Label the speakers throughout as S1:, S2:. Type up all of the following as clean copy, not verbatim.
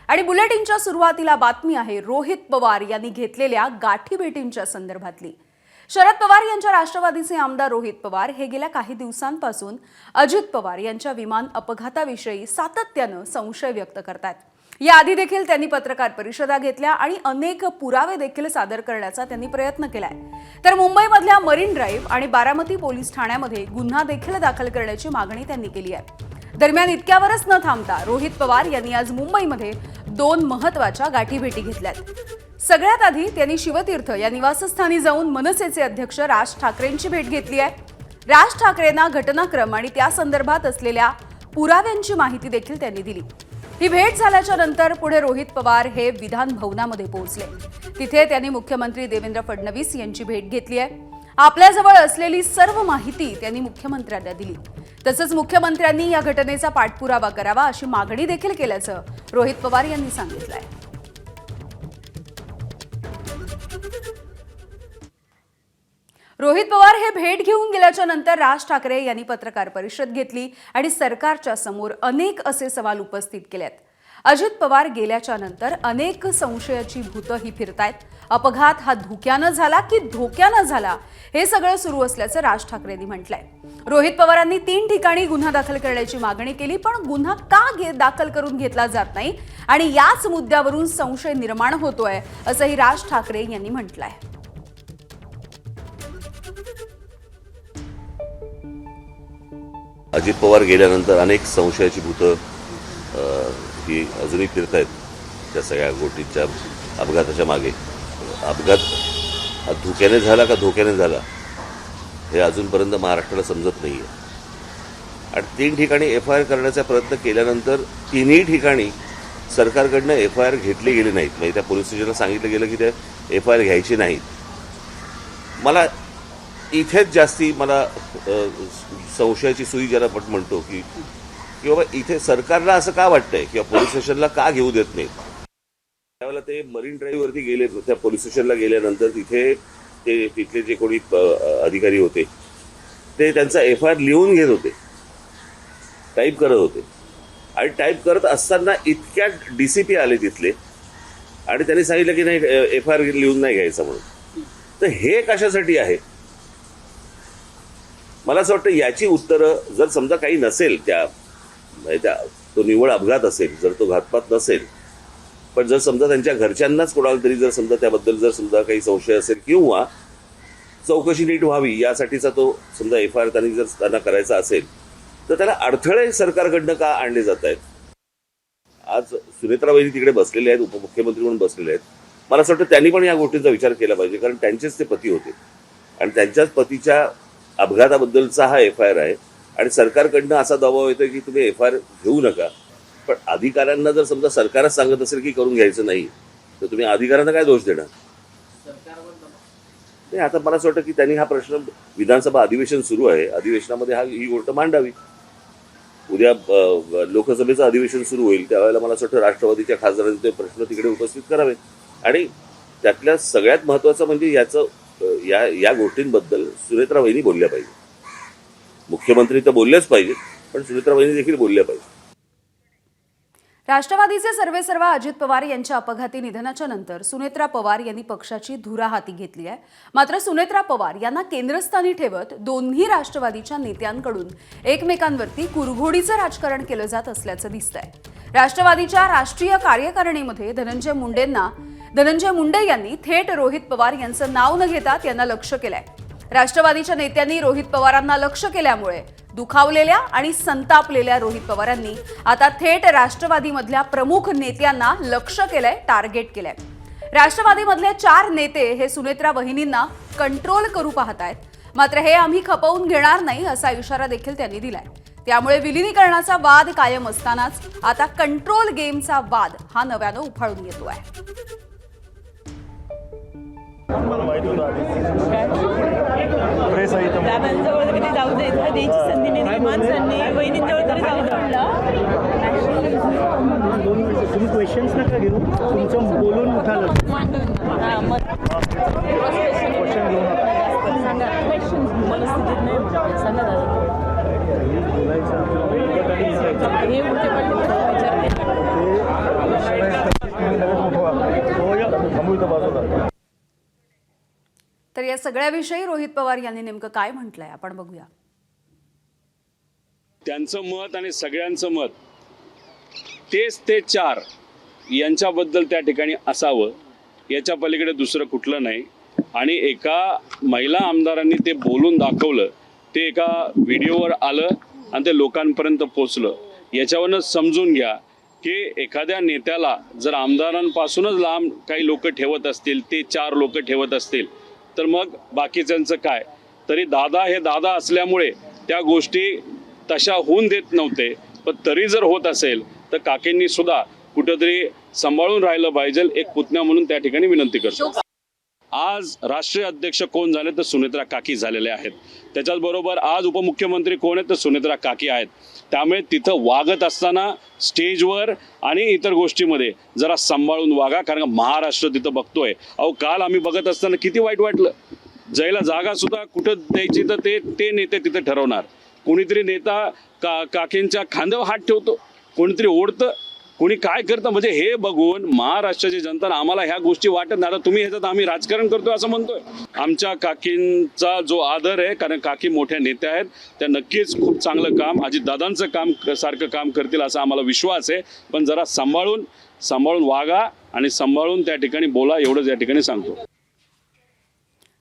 S1: आणि बुलेटिनच्या सुरुवातीला बातमी आहे रोहित पवार यांनी घेतलेल्या गाठीभेटींच्या संदर्भातली। शरद पवार यांच्या राष्ट्रवादीचे आमदार रोहित पवार हे गेल्या काही दिवसांपासून अजित पवार यांच्या विमान अपघाताविषयी सातत्याने संशय व्यक्त करतात। याआधी देखील त्यांनी पत्रकार परिषदा घेतल्या आणि अनेक पुरावे देखील सादर करण्याचा त्यांनी प्रयत्न केलाय। तर मुंबईमधल्या मरीन ड्राईव्ह आणि बारामती पोलीस ठाण्यामध्ये गुन्हा देखील दाखल करण्याची मागणी त्यांनी केली आहे। दरम्यान इतक्यावरच न थांबता रोहित पवार यांनी आज मुंबईमध्ये दोन महत्त्वाच्या गाठीभेटी घेतल्यात। सगळ्यात आधी त्यांनी शिवतीर्थ या निवासस्थानी जाऊन मनसेचे अध्यक्ष राज ठाकरेंची भेट घेतली आहे। राज ठाकरेंना घटनाक्रम आणि त्या संदर्भात असलेल्या पुराव्यांची माहिती देखील त्यांनी दिली। ही भेट झाल्याच्या नंतर पुढे रोहित पवार हे विधान भवनामध्ये पोहोचले। तिथे त्यांनी मुख्यमंत्री देवेंद्र फडणवीस यांची भेट घेतली आहे। आपल्याजवळ असलेली सर्व माहिती त्यांनी मुख्यमंत्र्यांना दिली। तसंच मुख्यमंत्र्यांनी या घटनेचा पाठपुरावा करावा अशी मागणी देखील केल्याचं रोहित पवार यांनी सांगितलंय। रोहित पवार हे भेट घेऊन गेल्याच्या नंतर राज ठाकरे यांनी पत्रकार परिषद घेतली आणि सरकारच्या समोर अनेक असे सवाल उपस्थित केलेत। अजित पवार गेल्याच्या नंतर अनेक संशयाची भूतं ही फिरतायत। अपघात हा धोक्यानं झाला की धोक्यानं झाला हे सगळं सुरू असल्याचं राज ठाकरेंनी म्हटलंय। रोहित पवारांनी 3 ठिकाणी गुन्हा दाखल करण्याची मागणी केली, पण गुन्हा का दाखल करून घेतला जात नाही आणि याच मुद्द्यावरून संशय निर्माण होतोय असंही राज ठाकरे यांनी म्हटलंय।
S2: अजित पवार गेल्यानंतर अनेक संशयाची भूतं ही अजूनही फिरतायत त्या सगळ्या गोष्टींच्या अपघाताच्या मागे। अपघात हा धोक्याने झाला का धोक्याने झाला हे अजूनपर्यंत महाराष्ट्राला समजत नाहीये। आणि 3 ठिकाणी FIR करण्याचा प्रयत्न केल्यानंतर 3ही ठिकाणी सरकारकडनं FIR घेतले गेले नाहीत। म्हणजे त्या पोलीस स्टेशनला सांगितलं गेलं की ते FIR घ्यायची नाहीत। मला इथेच जास्ती मला संशयाची सुई ज्याला आपण म्हणतो की बाबा इथे सरकारला असं का वाटतंय किंवा पोलीस स्टेशनला का घेऊ देत नाहीत। त्यावेळेला ते मरीन ड्राईव्ह वरती गेले, त्या पोलीस स्टेशनला गेल्यानंतर तिथे ते तिथले जे कोणी अधिकारी होते ते त्यांचा FIR लिहून घेत होते, टाईप करत होते। आणि टाईप करत असताना इतक्यात DCP आले तिथले आणि त्यांनी सांगितलं की नाही FIR लिहून नाही घ्यायचा म्हणून। तर हे कशासाठी आहे मला असं वाटतं याची उत्तरं जर समजा काही नसेल त्या तो निव्वळ अपघात असेल, जर तो घातपात नसेल, पण जर समजा त्यांच्या घरच्यांनाच कोणाला तरी जर समजा त्याबद्दल जर समजा काही संशय असेल किंवा चौकशी नीट व्हावी यासाठीचा तो समजा FIR त्यांनी जर त्यांना करायचा असेल तर त्याला अडथळे सरकारकडनं का आणले जात आहेत। आज सुनेत्राबाई तिकडे बसलेले आहेत, उपमुख्यमंत्री म्हणून बसलेले आहेत। मला असं वाटतं त्यांनी पण या गोष्टींचा विचार केला पाहिजे, कारण त्यांचेच ते पती होते आणि त्यांच्याच पतीच्या अपघाताबद्दलचा हा FIR आहे आणि सरकारकडनं असा दबाव येतो की तुम्ही FIR घेऊ नका। पण अधिकाऱ्यांना जर समजा सरकारच सांगत असेल की करून घ्यायचं नाही तर तुम्ही अधिकाऱ्यांना काय दोष देणार। नाही, आता मला असं वाटतं की त्यांनी हा प्रश्न विधानसभा अधिवेशन सुरू आहे, अधिवेशनामध्ये ही गोष्ट मांडावी। उद्या लोकसभेचं अधिवेशन सुरू होईल त्यावेळेला मला असं वाटतं राष्ट्रवादीच्या खासदारांनी ते प्रश्न तिकडे उपस्थित करावे। आणि त्यातल्या सगळ्यात महत्वाचं म्हणजे या गोष्टींबद्दल सुनेत्राबाईंनी बोलल्या पाहिजे। मुख्यमंत्री तर बोललेच पाहिजेत, पण सुनेत्राबाईंनी देखील बोलल्या पाहिजे।
S1: राष्ट्रवादीचे सर्वेसर्वा अजित पवार यांच्या अपघाती निधनाच्या नंतर सुनेत्रा पवार यांनी पक्षाची धुरा हाती घेतली आहे। मात्र सुनेत्रा पवार यांना केंद्रस्थानी ठेवत दोन्ही राष्ट्रवादीच्या नेत्यांकडून एकमेकांवरती कुरघोडीचं राजकारण केलं जात असल्याचं दिसतंय। राष्ट्रवादीच्या राष्ट्रीय कार्यकारिणीमध्ये धनंजय मुंडे यांनी थेट रोहित पवार यांचं नाव न घेता त्यांना लक्ष्य केलंय। राष्ट्रवादीच्या नेत्यांनी रोहित पवारांना लक्ष्य केल्यामुळे दुखावलेल्या आणि संतापलेल्या रोहित पवारांनी आता थेट राष्ट्रवादीमधल्या प्रमुख नेत्यांना लक्ष्य केलंय, टार्गेट केलंय। राष्ट्रवादीमधले 4 नेते हे सुनेत्रा वहिनींना कंट्रोल करू पाहतायत, मात्र हे आम्ही खपवून घेणार नाही असा इशारा देखील त्यांनी दिलाय। त्यामुळे विलीनीकरणाचा वाद कायम असतानाच आता कंट्रोल गेमचा वाद हा नव्यानं उफाळून येतोय।
S3: दादांजवळ कधी जाऊ दे, द्यायची संधी नाही, माणसांनी बहिणींजवळ तरी जाऊ दे।
S4: तुम्ही क्वेश्चन्स नका घेऊ, तुमचं बोलून उठाल क्वेश्चन घेऊ नका।
S1: तर या सगळ्याविषयी रोहित पवार यांनी नेमकं काय म्हटलंय आपण बघूया.
S5: त्यांचं मत आणि सगळ्यांचं मत तेच ते चार यांच्याबद्दल त्या ठिकाणी असावं, याच्या पलीकडे दुसरं कुठलं नाही. आणि एका महिला आमदारांनी ते बोलून दाखवलं, ते एका व्हिडिओवर आलं आणि ते लोकांपर्यंत पोचलं. याच्यावरनं समजून घ्या की एखाद्या नेत्याला जर आमदारांपासूनच लांब काही लोक ठेवत असतील, ते चार लोक ठेवत असतील, तर मग बाकीच्यांचं काय. तरी दादा हे दादा असल्यामुळे त्या गोष्टी तशा होऊन देत नव्हते. पण तरी जर होत असेल तर काकींनी सुद्धा कुठंतरी सांभाळून राहिलं पाहिजे, एक पुतण्या म्हणून त्या ठिकाणी विनंती करतो. आज राष्ट्रीय अध्यक्ष कोण झाले तर सुनेत्रा काकी झालेले आहेत. त्याच्याच बरोबर आज उपमुख्यमंत्री कोण आहेत तर सुनेत्रा काकी आहेत. त्यामुळे तिथं वागत असताना स्टेजवर आणि इतर गोष्टीमध्ये जरा सांभाळून वागा, कारण का महाराष्ट्र तिथं बघतोय. अहो काल आम्ही बघत असताना किती वाईट वाटलं. जायला जागा सुद्धा कुठं द्यायची तर ते नेते तिथं ठरवणार. कोणीतरी नेता काकींच्या खांद्यावर हात ठेवतो, कोणीतरी ओढतं, कोणी काय करतं. म्हणजे हे बघून महाराष्ट्राची जनता आम्हाला ह्या गोष्टी वाटत नाही. आता तुम्ही ह्याच्यात आम्ही राजकारण करतोय असं म्हणतोय. आमच्या काकींचा जो आदर आहे, कारण काकी मोठ्या नेत्या आहेत, त्या नक्कीच खूप चांगलं काम अजितदादांचं काम सारखं काम करतील असा आम्हाला विश्वास आहे. पण जरा सांभाळून वागा आणि सांभाळून त्या ठिकाणी बोला, एवढंच या ठिकाणी सांगतो.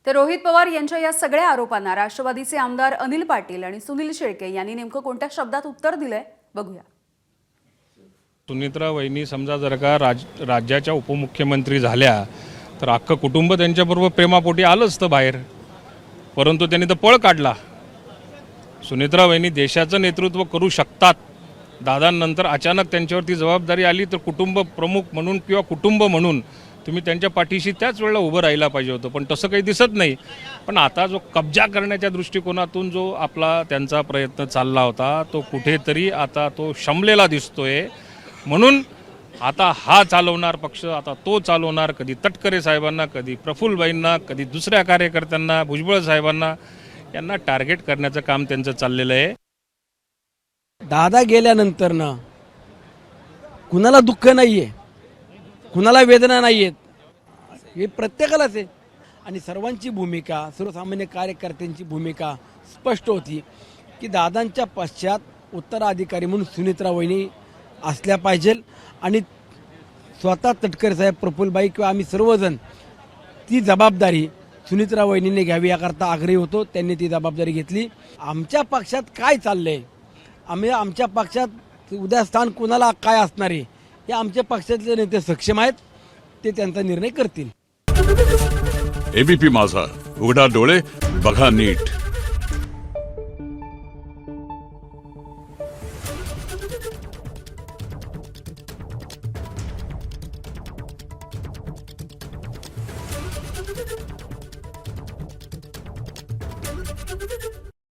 S1: तर रोहित पवार यांच्या या सगळ्या आरोपांना राष्ट्रवादीचे आमदार अनिल पाटील आणि सुनील शेळके यांनी नेमकं कोणत्या शब्दात उत्तर दिलंय बघूया.
S6: सुनेत्रा वहिनी समजा जर का राज्याच्या उपमुख्यमंत्री झाल्या तर अख्खं कुटुंब त्यांच्याबरोबर प्रेमापोटी आलं असतं बाहेर, परंतु त्यांनी तर पळ काढला. सुनेत्रा वहिनी देशाचं नेतृत्व करू शकतात. दादांनंतर अचानक त्यांच्यावरती जबाबदारी आली तर कुटुंब प्रमुख म्हणून किंवा कुटुंब म्हणून तुम्ही त्यांच्या पाठीशी त्याच वेळेला उभं राहायला पाहिजे होतं, पण तसं काही दिसत नाही. पण आता जो कब्जा करण्याच्या दृष्टिकोनातून जो आपला त्यांचा प्रयत्न चालला होता तो कुठेतरी आता तो शमलेला दिसतोय. म्हणून आता हा चालवणार पक्ष, आता तो चालवणार, कधी तटकरे साहेबांना, कधी प्रफुल्लबाईंना, कधी दुसऱ्या कार्यकर्त्यांना, भुजबळ साहेबांना, यांना टार्गेट करण्याचं काम त्यांचं चाललेलं आहे.
S7: दादा गेल्यानंतर ना कुणाला दुःख नाहीये, कुणाला वेदना नाही आहेत, हे प्रत्येकालाच आहे. आणि सर्वांची भूमिका, सर्वसामान्य कार्यकर्त्यांची भूमिका स्पष्ट होती की दादांच्या पश्चात उत्तराधिकारी म्हणून सुनेत्रा वहिनी असल्या पाहिजे. आणि स्वतः तटकरे साहेब, प्रफुल्लबाई किंवा आम्ही सर्वजण ती जबाबदारी सुनेत्रा वहिनीने घ्यावी याकरता आग्रही होतो. त्यांनी ती जबाबदारी घेतली. आमच्या पक्षात काय चाललंय, आमच्या पक्षात उद्या स्थान कुणाला काय असणार आहे हे आमच्या पक्षातले नेते सक्षम आहेत, ते त्यांचा निर्णय करतील.
S8: एबीपी माझा, उघडा डोळे बघा नीट.